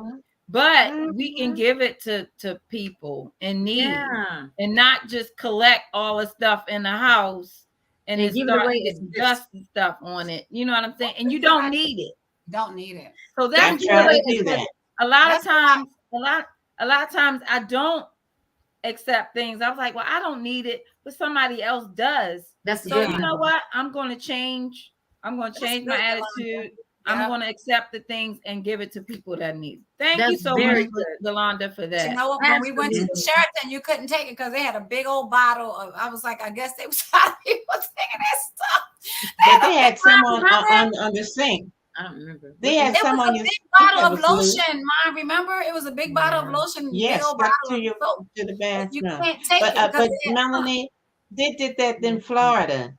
But we can give it to people in need Yeah. and not just collect all the stuff in the house and And then give it start away as getting gifts. dust and stuff on it. You know what I'm saying? And you don't need it. Don't need it. So I that's try good. to do that. A lot of That's why- times, a lot of times I don't accept things. I was like, well, I don't need it, but somebody else does. That's So good. you know what? I'm going to change. I'm going to That's change my good, Yolanda. attitude. Yeah. I'm going to accept the things and give it to people that need it. Thank you That's so very much, good. Yolanda, for that. You know what? When we went to Absolutely. Sheraton, you couldn't take it because they had a big old bottle of. I was like, I guess they was tired of people taking that stuff. But they had some bottle, on the sink. I don't remember. They had It some was on a your big sink bottle that of was loose. lotion, Mom. Remember, it was a big bottle of lotion. Yes, big old stuck bottle to of soap. to the You bathroom. can't take it because But they had- Melanie, they did that in Florida.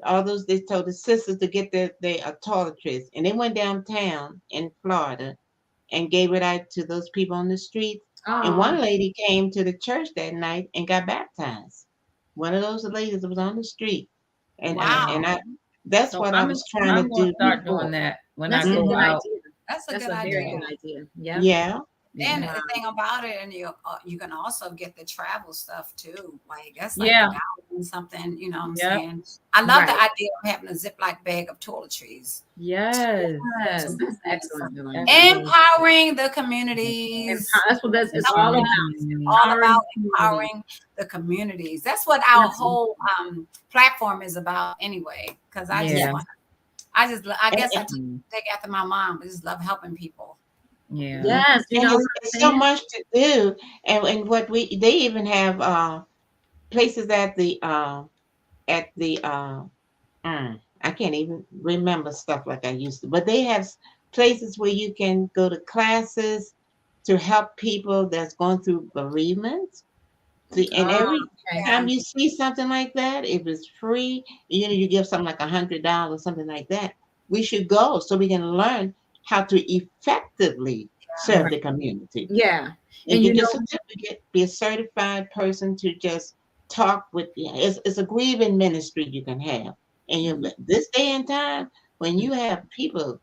All those they told the sisters to get their toiletries, and they went downtown in Florida and gave it out to those people on the street. And Oh, one lady came to the church that night and got baptized. One of those ladies that was on the street, and Wow. I that's So what I was trying to I'm going do to start before. doing that when that's I a go good out. idea. That's a That's good a very idea. good idea. Yeah. Yeah. And Wow. the thing about it, and you can also get the travel stuff too. Like that's like Yeah. something, you know what I'm Yep. saying? I love the Right. idea of having a Ziploc bag of toiletries. Yes. Yes, that's excellent. Yolanda. Empowering the communities. That's what it's all about. All about community. empowering the communities. That's what our whole platform is about anyway. Because I Yeah. I guess I take after my mom. I just love helping people. Yeah. Yes, you And know, it's so much to do, and what they even have places at the I can't even remember stuff like I used to, but they have places where you can go to classes to help people that's going through bereavement. See, and every okay. time you see something like that, if it's free, you give something like $100, something like that. We should go so we can learn how to effectively serve the community. Yeah. And And you you get know, a certificate, be a certified person to just talk with you. It's a grieving ministry you can have. And this day and time, when you have people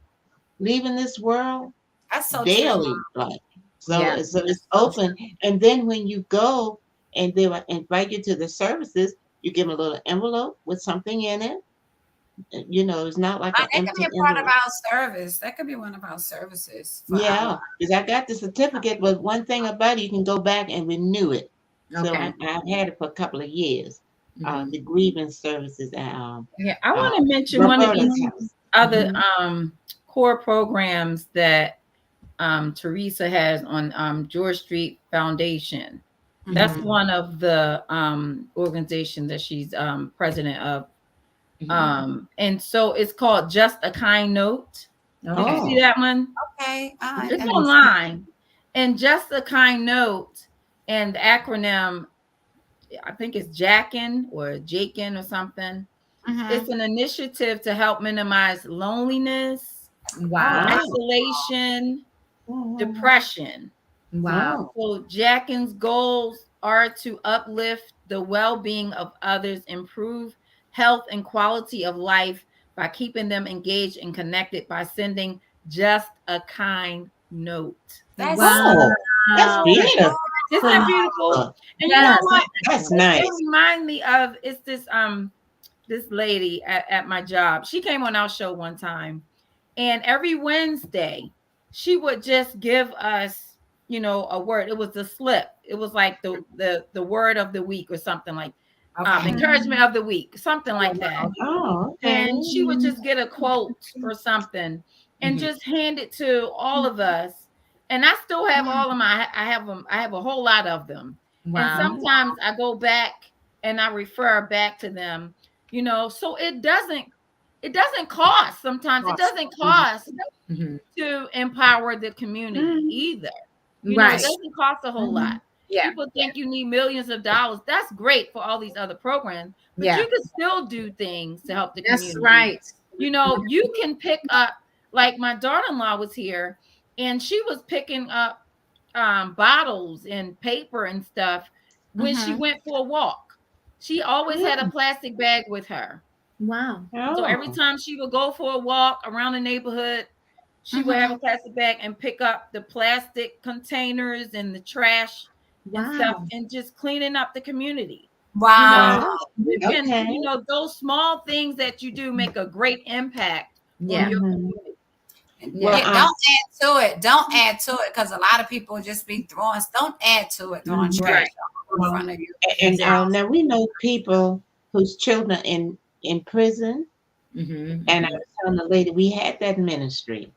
leaving this world That's so daily, true. like so, Yeah, so that's it's open. And then when you go and they will invite you to the services, you give them a little envelope with something in it. It's not like an That could be empty a part of envelope. our service. That could be one of our services. For Yeah, because I got the certificate, but one thing about it, you can go back and renew it. So okay. I've had it for a couple of years. Mhm. The grievance services at Yeah. I want to mention one of Roberta's these house. other core programs that Theresa has on George Street Foundation. That's Mhm. one of the organizations that she's president of. And so it's called Just a Kind Note. Did you see that one? Okay. It's online. And Just a Kind Note, and the acronym, I think it's Jackin or Jakin or something. It's an initiative to help minimize loneliness, Wow. isolation, depression. Wow. So Jackin's goals are to uplift the well-being of others, improve health and quality of life by keeping them engaged and connected by sending just a kind note. That's Oh, that's Wow. beautiful. Isn't that beautiful? And you know Yes, what? That's It nice. reminds me of this lady at my job. She came on our show one time, and every Wednesday she would just give us, a word. It was the slip. It was like the word of the week or something like. Okay. encouragement of the week, something like that. Oh, okay. And she would just get a quote or something and just hand it to all of us. And I still have all of my, I have them, I have a whole lot of them. And Wow. sometimes I go back and I refer back to them, so it doesn't cost. Sometimes it doesn't cost Mhm. to empower the community either. It Right. doesn't cost a whole lot. Yeah. People think you need millions of dollars. That's great for all these other programs, but Yeah. you can still do things to help the That's community. right. You can pick up, like my daughter-in-law was here and she was picking up bottles and paper and stuff when she went for a walk. She always had a plastic bag with her. Wow. So every Oh, time she would go for a walk around the neighborhood, she would have a plastic bag and pick up the plastic containers and the trash and stuff Wow. and just cleaning up the community. Wow. You can, okay. those small things that you do make a great impact on Yeah. your Mhm. community. Well, Yeah, don't add to it. Don't add to it because a lot of people just be throwing. Don't add to it. Throwing trash Right. in front of you. and now we know people whose children in prison. Mm-hmm. And I was telling the lady we had that ministry,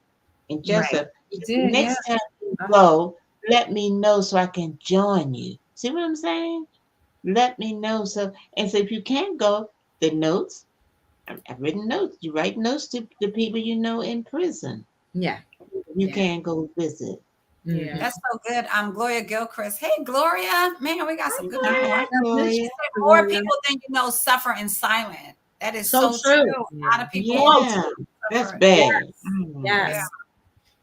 and just Right. You did, next time you go, let me know so I can join you. See what I'm saying? Let me know. So if you can't go, the notes. I've written notes. You write notes to the people you know in prison. Yeah. You Yeah. can't go visit. Yeah. That's so good. Gloria Gilchrist. Hey, Gloria. Man, we got some good people. Hi, She Gloria. said more people than you know suffer in silence. That is So so true. true. A lot of people. Yeah, that's suffer. bad. Yes.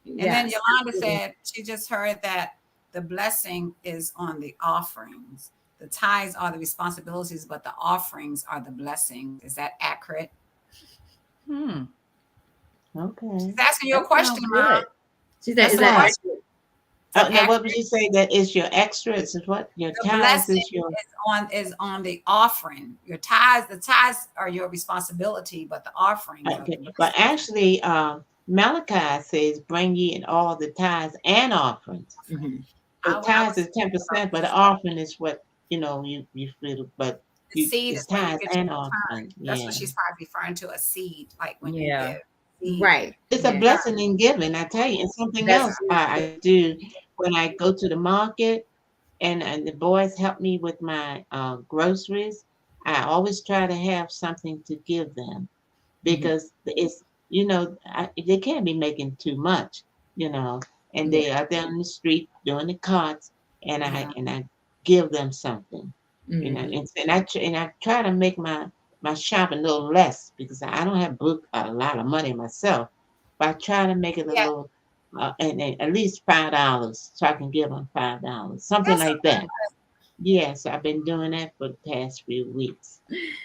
And then Yolanda said she just heard that the blessing is on the offerings. The tithes are the responsibilities, but the offerings are the blessing. Is that accurate? Okay. She's asking you a That question, sounds Mom. good. She said, That's is the that question. Oh, now what would you say that is your extras? Is what your The tithes blessing is your is on the offering. Your tithes, the tithes are your responsibility, but the offerings are the okay? But blessing. actually, Malachi says, "Bring ye in all the tithes and offerings." Mhm. The I tithes was is 10%, but the offering is what you feel. But the seed it's is where you tithes get and your return. offering. That's Yeah, what she's probably referring to, a seed, like when you Yeah. give seed. Right. it's a Yeah. blessing in giving. I tell you, and something That's else I do when I go to the market. And the boys help me with my groceries. I always try to have something to give them because it's they can't be making too much, you know, and Yeah. they are down the street doing the carts, and I Mhm. and I give them something, Mhm. and I try to make my shopping a little less because I don't have book a lot of money myself, but I try to make it a Yeah, little and at least $5 so I can give them $5, something that's like that. Yes, I've been doing that for the past few weeks.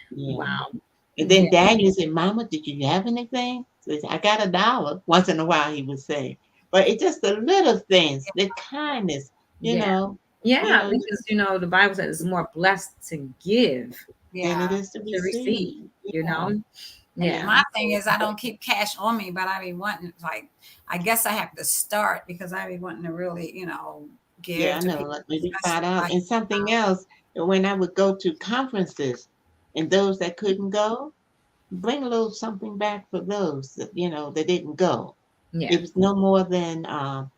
Yeah. Wow. And Yeah. then Daniel said, Mama, did you have anything? So I got $1. Once in a while he would say. But it's just the little things, the kindness, you Yeah. know, you Yeah. know, Because the Bible says it's more blessed to give than it yeah. is to to receive. receive. You Yeah. know? And Yeah. my thing is, I don't keep cash on me, but I be wanting, like, I guess I have to start because I be wanting to really, Yeah, give I to know, people, like maybe especially $5. like, And something else, when I would go to conferences and those that couldn't go, bring a little something back for those that didn't go. Yeah. It was no more than a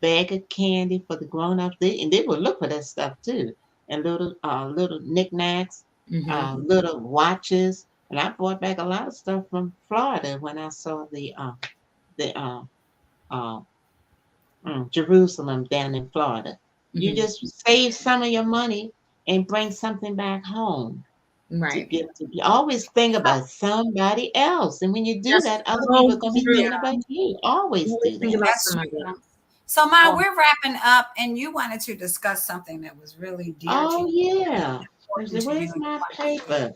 bag of candy for the grown-ups. They would look for that stuff too, and little knickknacks, Mm-hmm. little watches. And I brought back a lot of stuff from Florida when I saw the uh, Jerusalem down in Florida. You Mm-hmm. just save some of your money and bring something back home to Right. give to. You always think about somebody else, and when you do That's that, other people so are gonna be true. thinking about you. Always Always do think that. about that's somebody true. else. So, Ma, Oh, we're wrapping up, and you wanted to discuss something that was really dear to Oh you, yeah. I important said, to you where's and my your life. paper?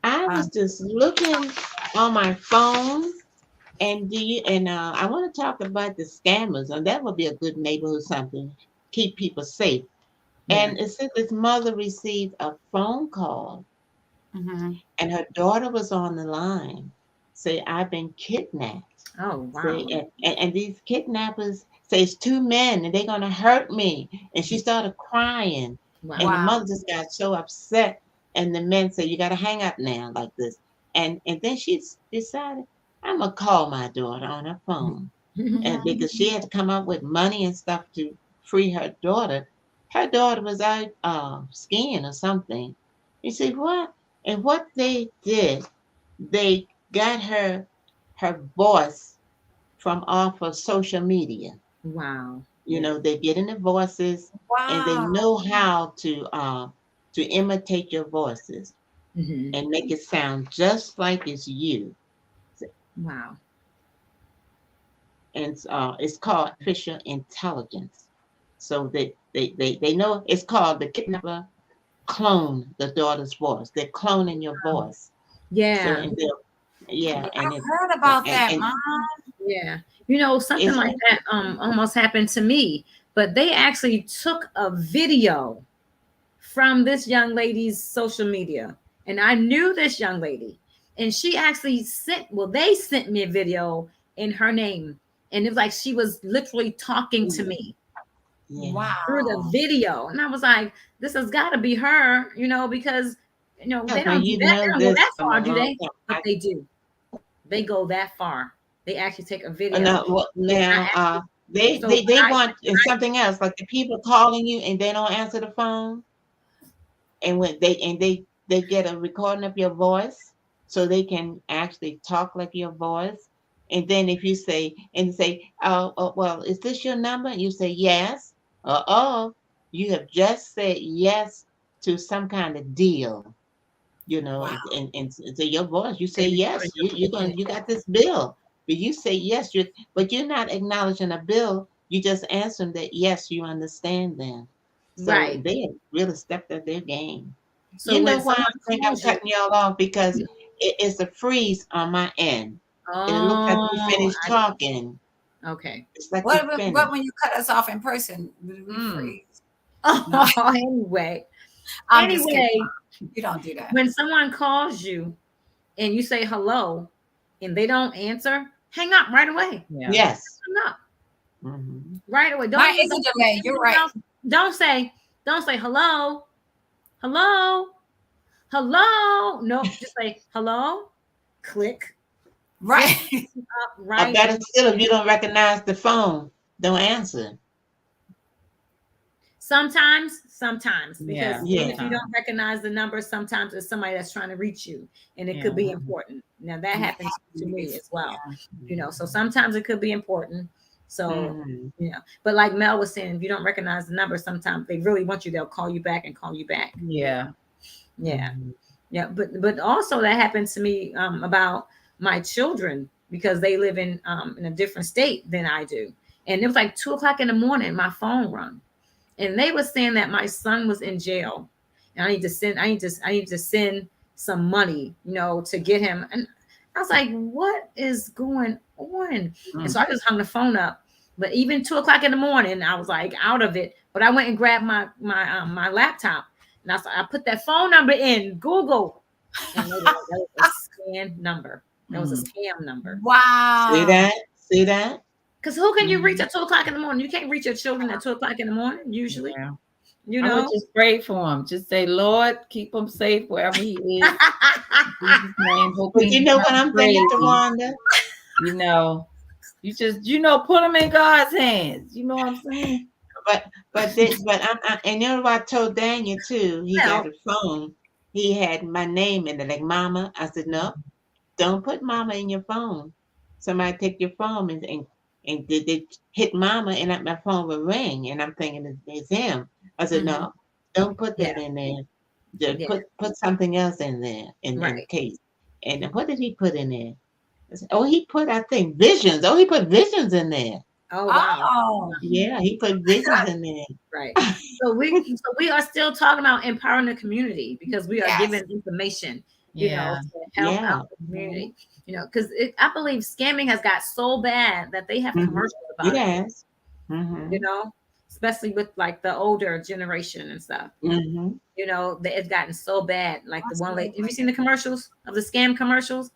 I was Um, just looking on my phone, and I want to talk about the scammers, and that would be a good neighborhood something keep people safe. yeah. And it said this mother received a phone call, mhm. and her daughter was on the line, say I've been kidnapped. Oh, Say, wow. and these kidnappers say it's two men and they're gonna hurt me. And she started crying, Wow. and the Wow. mother just got so upset. and the men say, you got to hang up now like this. And then she decided, I'm going to call my daughter on her phone. And because she had to come up with money and stuff to free her daughter. Her daughter was out skiing or something. You see what? And what they did, they got her voice from off of social media. Wow. You know, they get in the voices and they Wow. know how to imitate your voices and make it sound just like it's you. Wow. And it's called artificial intelligence. So they know it's called the kidnapper clone the daughter's voice. They're cloning your voice. So Yeah. and yeah, I and it heard about that, and Mom. Yeah. You know, something it's like that almost happened to me, but they actually took a video from this young lady's social media. And I knew this young lady. And she actually they sent me a video in her name. And it was like she was literally talking to me yeah. through the Wow. video. And I was like, this has got to be her, you know, because you know, they Now don't do you that. They know don't go this that from far, a do long they? time. But they do. They go that far. They actually take a video. Now, they So they want something else, like the people calling you and they don't answer the phone, and when they get a recording of your voice, so they can actually talk like your voice. And then if you say, oh well, is this your number? And you say yes. Oh, you have just said yes to some kind of deal. You know, Wow. and so your voice, you say they yes, recorded your you got this bill, but you say yes, but you're not acknowledging a bill. You just answer them that yes, you understand them. So right. they have really stepped up their game. So You know when why someone I think I'm calls you, cutting y'all off because it's a freeze on my end, and it looks like we oh, finished talking. okay. It's like we What finished. when you cut us off in person? Did we Mm. freeze? Oh, anyway, I'm just kidding. anyway, Mom. You don't do that. when someone calls you and you say hello and they don't answer, hang up right away. Yeah. Yes. Hang up Mhm. right away. Mine is a delay. You're right. Don't say hello, hello, hello. Nope. Just say hello. Click. Right. Up Or right. better still, if you don't recognize the phone, don't answer. Sometimes, because Yeah. even if Yeah. you don't recognize the number, sometimes it's somebody that's trying to reach you, and it could be important. Now that happens to me as well, you know. So sometimes it could be important. So Mhm. you know, but like Mel was saying, if you don't recognize the number, sometimes they really want you, they'll call you back and call you back. Yeah. Yeah, Mhm. yeah. But also that happened to me about my children because they live in a different state than I do, and it was like 2 o'clock in the morning. My phone rung. And they were saying that my son was in jail, and I need to send some money, you know, to get him. And I was like, what is going on? And so I just hung the phone up. But even 2 o'clock in the morning, I was like out of it. But I went and grabbed my laptop, and I put that phone number in Google, and that was a scam number. That was a scam number. Wow. See that? See that? Because who can you reach at 2 o'clock in the morning? You can't reach your children at 2 o'clock in the morning, usually. Yeah. You I know, would just pray for him. Just say, Lord, keep him safe wherever he is. In Jesus' name. Hope But he's you know what not I'm thinking, crazy. Tawanda? You know, put him in God's hands. You know what I'm saying? And you know what I told Daniel too? He Well, got a phone. He had my name in it, like Mama. I said, no, don't put Mama in your phone. Somebody take your phone and did they hit Mama and my phone would ring, and I'm thinking it's him. I said, no, don't put that in there. Just yeah, put something else in there in right. case. And what did he put in there? I said, oh, he put, I think, visions. Oh, he put visions in there. Oh wow, Oh. Yeah, he put visions in there. right. So we are still talking about empowering the community because we are Yes. giving information, you know, Yeah. to help Yeah. out the community. You know, because I believe scamming has got so bad that they have Mhm. commercials about it. Yes. You Mhm. know, especially with like the older generation and stuff. Mhm. You know, it's gotten so bad. Like the one lady, have you Absolutely. seen the commercials of the scam commercials?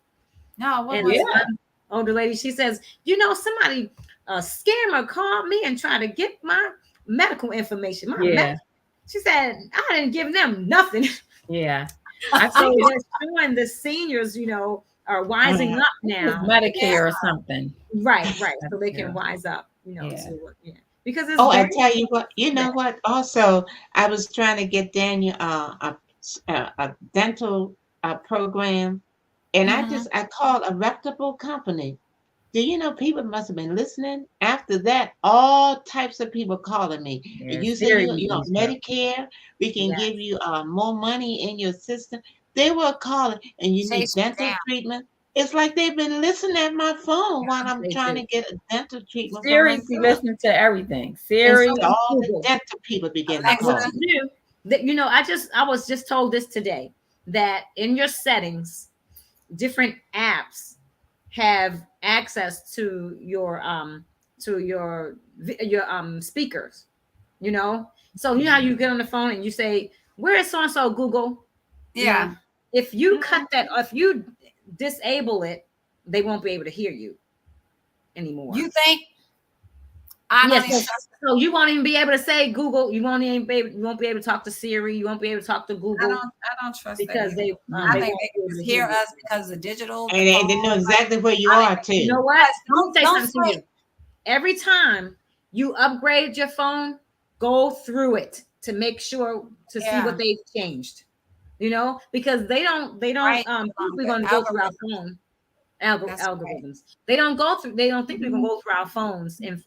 No, what And was this that? one older lady, she says, you know, somebody, a scammer called me and tried to get my medical information. Yeah. She said, I didn't give them nothing. Yeah. I So think they're showing the seniors, are wising up it's now. Medicare or something. Right, right. So they Yeah. can wise up, Yeah. because it's Oh, I very tell you what, you know bad. what? Also, I was trying to get Daniel a dental program, and Mhm. I called a reputable company. Do you know people must have been listening? After that, all types of people calling me. And Yeah, you say Siri you're on used to. Medicare, we can Yeah. give you more money in your system. They were calling, and you need Chase you dental down. treatment. It's like they've been listening at my phone while I'm They trying do. to get a dental treatment for Siri be myself. listening to everything. And Siri, so all the Google. dental people begin to But what Alexa, call. you do, that I was just told this today, that in your settings, different apps have access to your speakers. So how you get on the phone and you say, "Where is so and so, Google?" yeah. If you cut Mhm. that, or if you disable it, they won't be able to hear you anymore. You think I don't Yes. even trust So you won't even be able to say Google. You won't be able to talk to Siri. You won't be able to talk to Google I don't trust that because either. they I they mm, think won't they be can able just to hear hear you. us because of the digital, the And phone. they know exactly where you I don't are even, You know too. what? yes, Let me say don't something to say you. Every time you upgrade your phone, go through it to make sure to see yeah, what they've changed. Because they don't right. think we're The going to go through our algorithm. phone That's right. algorithms. They don't think we're going to Mhm. go through our phones and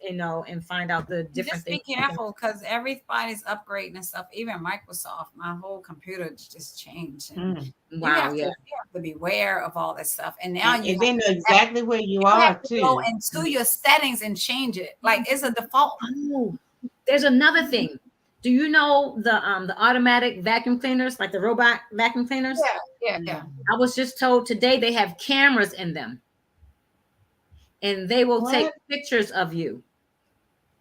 and find out the different Just be things. careful because everybody's upgrading and stuff. Even Microsoft, my whole computer just changed, and Mm. Wow, yeah. you have to beware of all that stuff. And now And they know exactly where you you are have to go too. into your settings and change it. Like it's a default. Oh, there's another thing. Do you know the automatic vacuum cleaners, like the robot vacuum cleaners? Yeah. I was just told today they have cameras in them, and they will take What? pictures of you.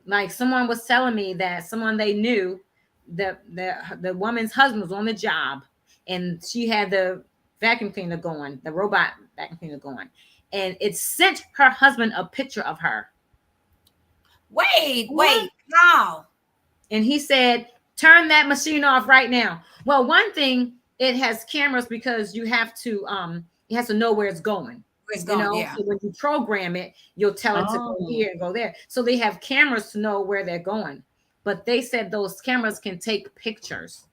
Like someone was telling me that someone they knew, the woman's husband was on the job, and she had the vacuum cleaner going, the robot vacuum cleaner going, and it sent her husband a picture of her. What? Wait. How? And he said, "Turn that machine off right now." Well, one thing, it has cameras because it has to know where it's going. Where it's going? Yeah. So when you program it, you'll tell it to go Oh. here and go there. So they have cameras to know where they're going. But they said those cameras can take pictures.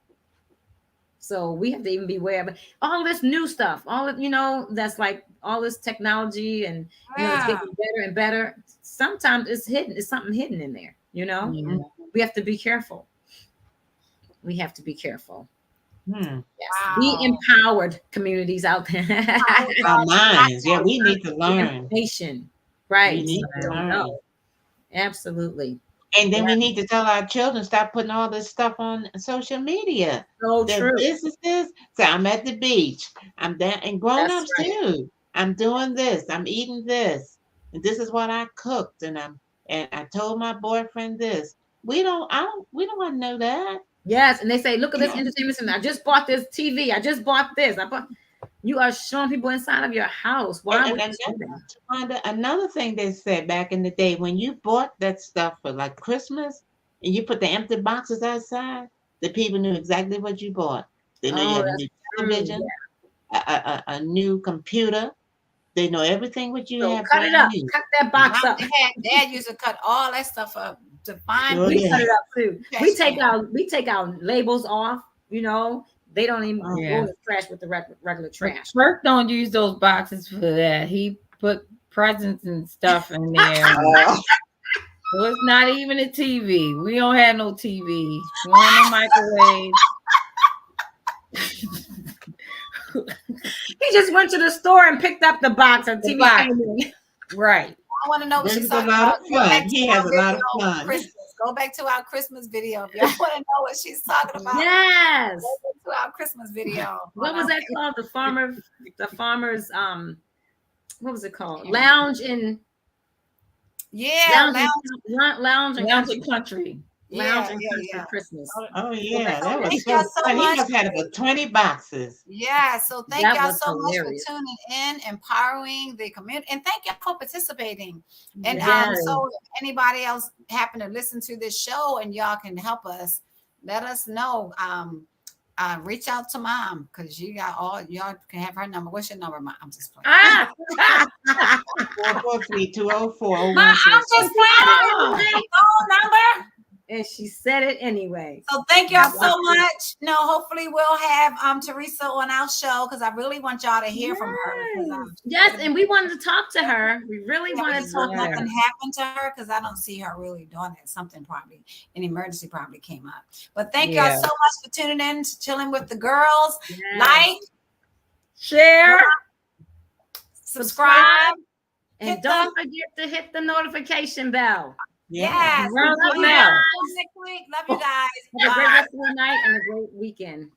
So we have to even be aware of it. All this new stuff, all of that's like all this technology, and it's Yeah. getting better and better. Sometimes it's hidden, it's something hidden in there. yeah. We have to be careful. We have to be careful. Hmm. Yes. Be Wow. empowered, communities out there. Our Not minds. Yeah, we need to The learn. information. We Right. need Some to don't learn. know. Absolutely. And then Yeah. we need to tell our children stop putting all this stuff on social media. So Their true. businesses. Say, I'm at the beach. I'm there, and That's grown-ups right. too. I'm doing this. I'm eating this. And this is what I cooked. And I told my boyfriend this. We don't want to know that. Yes. And they say, look at this entertainment center. I just bought this TV. I just bought this. You are showing people inside of your house. And, Why and, would and you do that? Wanda, another thing they said back in the day, when you bought that stuff for like Christmas and you put the empty boxes outside, the people knew exactly what you bought. They know you Oh, have a that's new true. television, a new computer. They know everything what you So have cut it brand up. new. Cut that box Mom up. and Dad used to cut all that stuff up to find Sure We pieces cut did. it up too. trash can. We take out labels off. They don't even Oh, go Yeah. in the trash with the regular But trash. Kirk don't use those boxes for that. He put presents and stuff in there. oh, So it's not even a TV. We don't have no TV. We don't have no microwave. He just went to the store and picked up the box, and The TV box. came in. Right. I want to know what this she's is a talking lot about. of Go back fun. to He our has a video lot of on fun. Christmas. Go back to our Christmas video if y'all want to know what she's talking about. Yes. Go back to our Christmas video. What was that called? The farmers. What was it called? Yeah. Lounge in Yeah, lounge and Lounge country. and country. Lounge yeah, and yeah, country yeah. Christmas. Oh Go back yeah, So that to was thank that. y'all so so fun. He much. must have had about 20 boxes. Yeah, so thank That y'all was so much for hilarious. tuning in, empowering the community, and thank y'all for participating. And Yes. so if anybody else happen to listen to this show and y'all can help us, let us know. reach out to mom because you got y'all can have her number. What's your number, mom? I'm just playing. Ah, 443-204-0166. I'm just playing. Phone number. and she said it anyway. So thank y'all so much. No, hopefully we'll have Theresa on our show because I really want y'all to hear from her. Yes, and we wanted to talk to her. We really wanted to talk to her. Nothing happened to her because I don't see her really doing it. Something probably, an emergency probably came up. But thank y'all so much for tuning in to Chilling with the Girls. Yes. Like, share, subscribe, and don't forget to hit the notification bell. Yes. Love you guys. Next week. Love you guys. Have a great rest of the night and a great weekend.